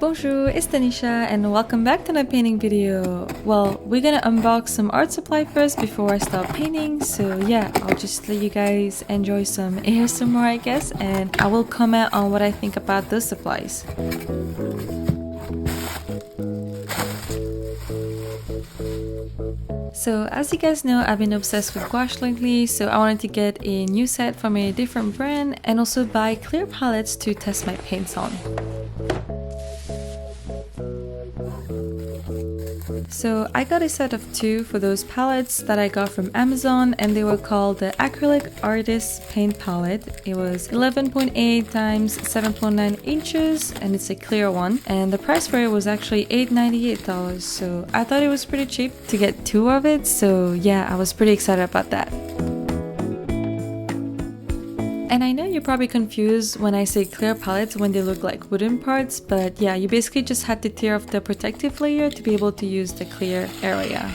Bonjour, it's Tanisha and welcome back to my painting video. Well, we're gonna unbox some art supply first before I start painting, so yeah, I'll just let you guys enjoy some ASMR I guess, and I will comment on what I think about those supplies. So as you guys know, I've been obsessed with gouache lately, so I wanted to get a new set from a different brand and also buy clear palettes to test my paints on. So I got a set of 2 for those palettes that I got from Amazon, and they were called the Acrylic Artist Paint Palette. It was 11.8 times 7.9 inches and it's a clear one, and the price for it was actually $8.98, so I thought it was pretty cheap to get 2 of it, so yeah, I was pretty excited about that. And I know you're probably confused when I say clear palettes when they look like wooden parts, but yeah, you basically just had to tear off the protective layer to be able to use the clear area.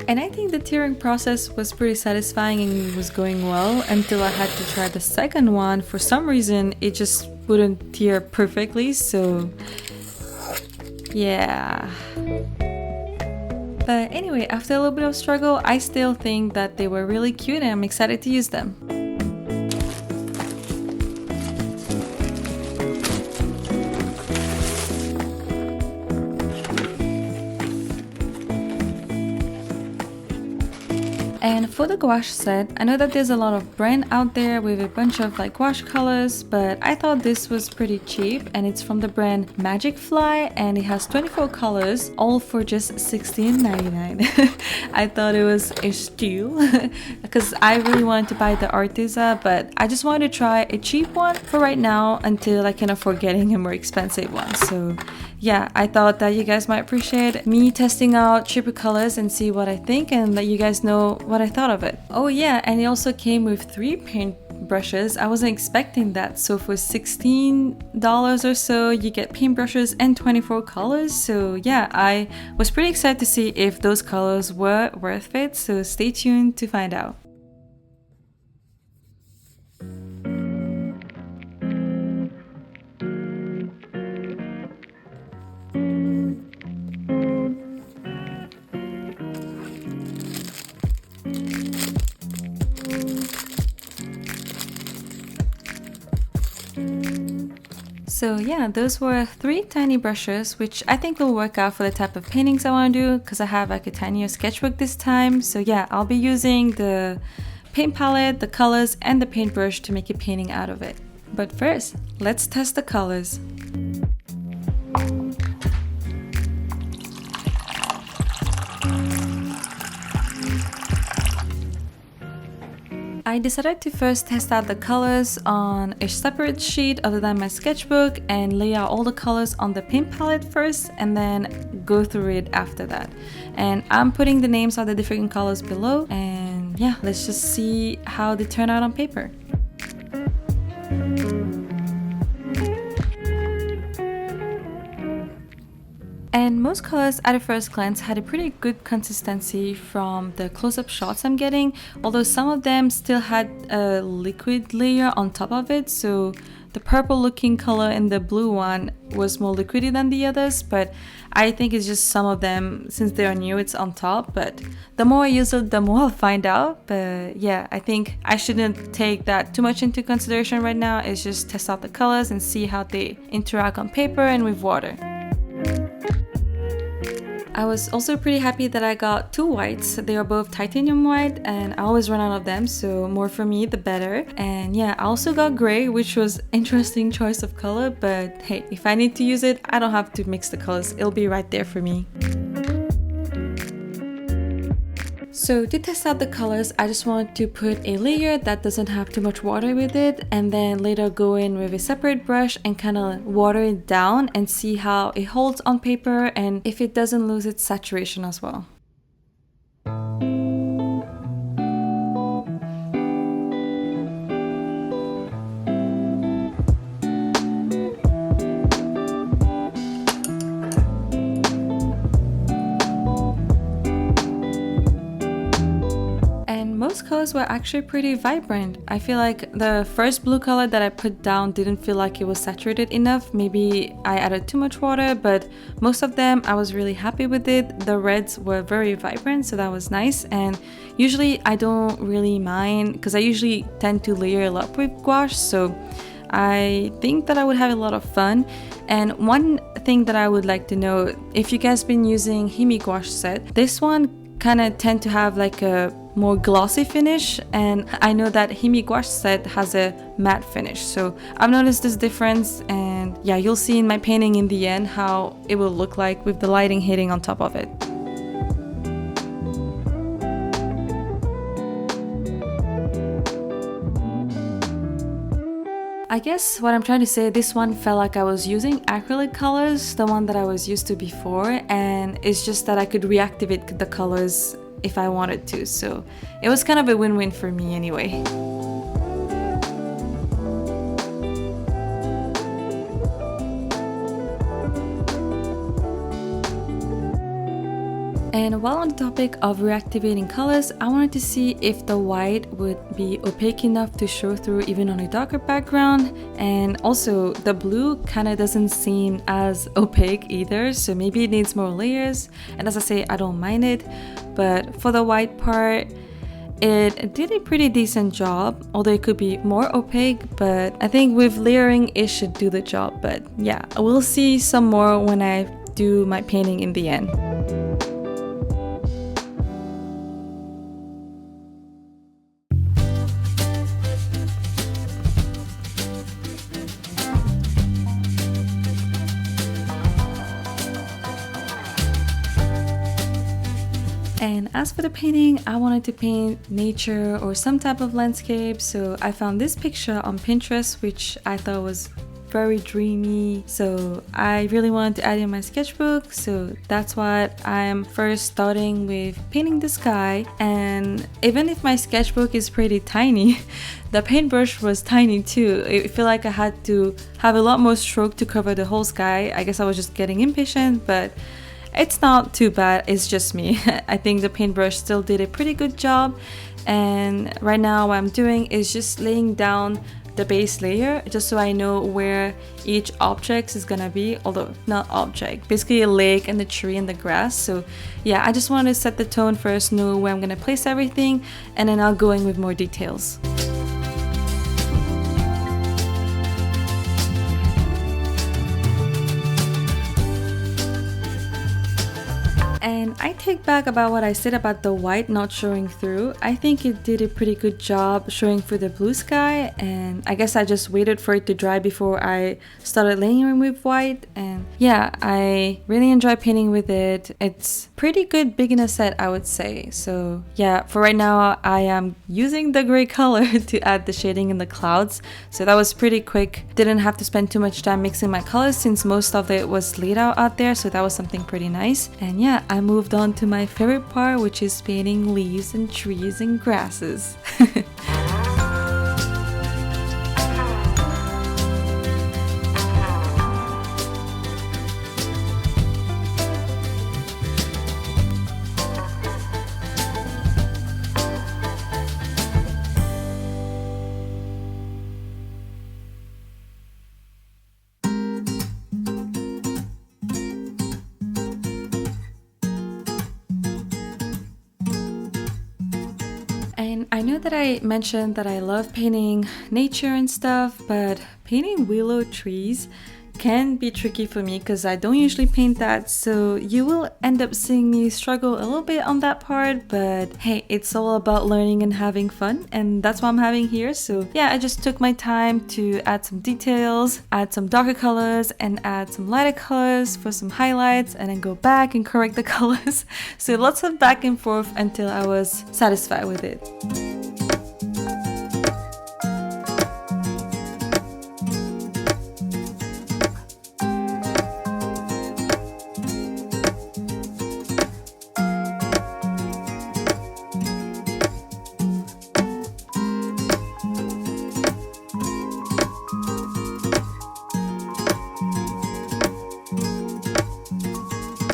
And I think the tearing process was pretty satisfying and it was going well until I had to try the second one. For some reason, it just wouldn't tear perfectly, so yeah. But anyway, after a little bit of struggle, I still think that they were really cute and I'm excited to use them. And for the gouache set, I know that there's a lot of brand out there with a bunch of like gouache colors, but I thought this was pretty cheap and it's from the brand Magic Fly and it has 24 colors, all for just $16.99. I thought it was a steal because I really wanted to buy the Arteza, but I just wanted to try a cheap one for right now until I can afford getting a more expensive one. So yeah, I thought that you guys might appreciate me testing out cheaper colors and see what I think and let you guys know what I thought of it. Oh yeah, and it also came with 3 paint brushes. I wasn't expecting that. So for $16 or so, you get paintbrushes and 24 colors. So yeah, I was pretty excited to see if those colors were worth it. So stay tuned to find out. So yeah, those were 3 tiny brushes, which I think will work out for the type of paintings I want to do because I have like a tinier sketchbook this time. So yeah, I'll be using the paint palette, the colors, and the paintbrush to make a painting out of it. But first, let's test the colors. I decided to first test out the colors on a separate sheet other than my sketchbook and lay out all the colors on the paint palette first and then go through it after that. And I'm putting the names of the different colors below, and yeah, let's just see how they turn out on paper. And most colors at a first glance had a pretty good consistency from the close-up shots I'm getting, although some of them still had a liquid layer on top of it, so the purple looking color in the blue one was more liquidy than the others, but I think it's just some of them, since they are new, it's on top, but the more I use it, the more I'll find out. But yeah, I think I shouldn't take that too much into consideration right now. It's just test out the colors and see how they interact on paper and with water. I was also pretty happy that I got 2 whites. They are both titanium white and I always run out of them, so more for me the better. And yeah, I also got gray, which was interesting choice of color, but hey, if I need to use it, I don't have to mix the colors. It'll be right there for me. So to test out the colors, I just want to put a layer that doesn't have too much water with it, and then later go in with a separate brush and kind of water it down and see how it holds on paper and if it doesn't lose its saturation as well. Most colors were actually pretty vibrant. I feel like the first blue color that I put down didn't feel like it was saturated enough. Maybe I added too much water, but most of them I was really happy with it. The reds were very vibrant, so that was nice. And usually I don't really mind because I usually tend to layer a lot with gouache, so I think that I would have a lot of fun. And one thing that I would like to know, if you guys been using HIMI gouache set, this one kind of tend to have like a more glossy finish, and I know that HIMI gouache set has a matte finish, so I've noticed this difference. And yeah, you'll see in my painting in the end how it will look like with the lighting hitting on top of it. I guess what I'm trying to say, this one felt like I was using acrylic colors, the one that I was used to before, and it's just that I could reactivate the colors if I wanted to, so it was kind of a win-win for me anyway. And while on the topic of reactivating colors, I wanted to see if the white would be opaque enough to show through even on a darker background. And also the blue kind of doesn't seem as opaque either, so maybe it needs more layers. And as I say, I don't mind it, but for the white part, it did a pretty decent job, although it could be more opaque, but I think with layering it should do the job. But yeah, we'll see some more when I do my painting in the end. And as for the painting, I wanted to paint nature or some type of landscape, so I found this picture on Pinterest, which I thought was very dreamy, so I really wanted to add in my sketchbook, so that's what I'm first starting with, painting the sky. And even if my sketchbook is pretty tiny, the paintbrush was tiny too. I feel like I had to have a lot more stroke to cover the whole sky. I guess I was just getting impatient, but it's not too bad, it's just me. I think the paintbrush still did a pretty good job, and right now what I'm doing is just laying down the base layer just so I know where each object is gonna be, although not object, basically a lake and the tree and the grass. So yeah, I just want to set the tone first, know where I'm gonna place everything, and then I'll go in with more details. And I take back about what I said about the white not showing through. I think it did a pretty good job showing through the blue sky, and I guess I just waited for it to dry before I started layering with white. And yeah, I really enjoy painting with it. It's pretty good beginner set, I would say. So yeah, for right now I am using the gray color to add the shading in the clouds, so that was pretty quick. Didn't have to spend too much time mixing my colors since most of it was laid out there, so that was something pretty nice. And yeah, I moved on to my favorite part, which is painting leaves and trees and grasses. And I know that I mentioned that I love painting nature and stuff, but painting willow trees can be tricky for me because I don't usually paint that, so you will end up seeing me struggle a little bit on that part, but hey, it's all about learning and having fun, and that's what I'm having here. So yeah, I just took my time to add some details, add some darker colors, and add some lighter colors for some highlights, and then go back and correct the colors. So lots of back and forth until I was satisfied with it.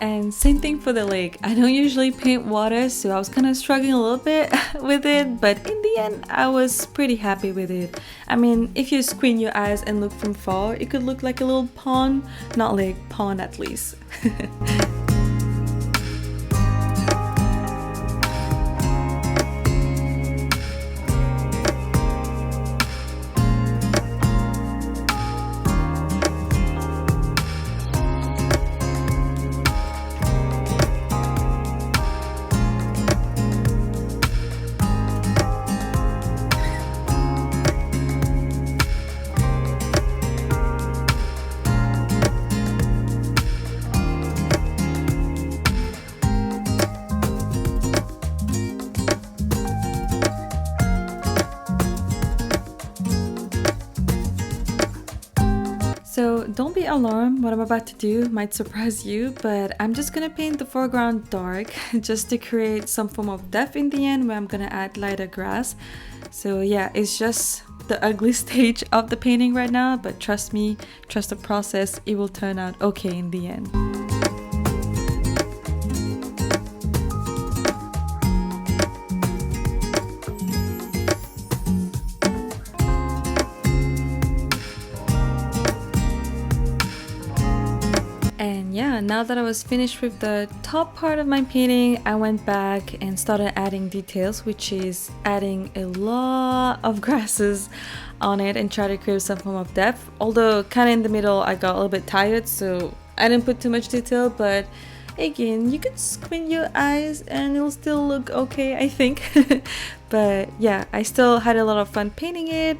And same thing for the lake. I don't usually paint water, so I was kind of struggling a little bit with it, but in the end I was pretty happy with it. I mean, if you squint your eyes and look from far, it could look like a little pond, not lake, pond at least. So don't be alarmed, what I'm about to do might surprise you, but I'm just gonna paint the foreground dark just to create some form of depth in the end where I'm gonna add lighter grass. So yeah, it's just the ugly stage of the painting right now, but trust me, trust the process, it will turn out okay in the end. And yeah, now that I was finished with the top part of my painting, I went back and started adding details, which is adding a lot of grasses on it and try to create some form of depth. Although kind of in the middle I got a little bit tired, so I didn't put too much detail, but again, you could squint your eyes and it'll still look okay, I think. But yeah, I still had a lot of fun painting it.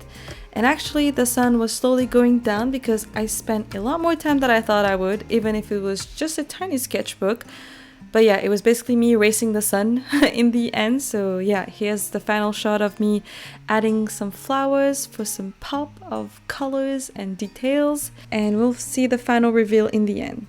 And actually the sun was slowly going down because I spent a lot more time than I thought I would, even if it was just a tiny sketchbook. But yeah, it was basically me racing the sun in the end. So yeah, here's the final shot of me adding some flowers for some pop of colors and details. And we'll see the final reveal in the end.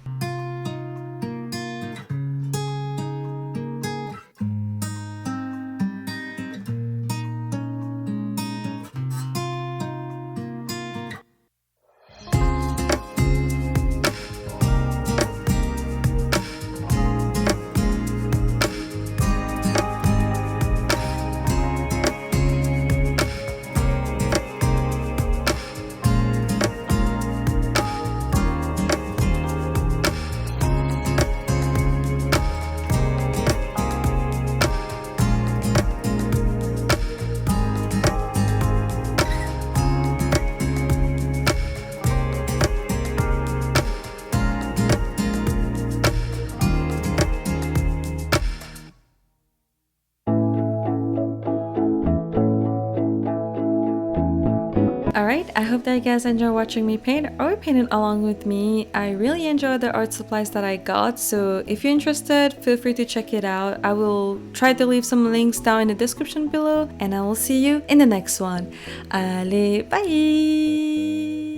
Alright, I hope that you guys enjoy watching me paint or painting along with me. I really enjoy the art supplies that I got, so if you're interested, feel free to check it out. I will try to leave some links down in the description below, and I will see you in the next one. Allez, bye!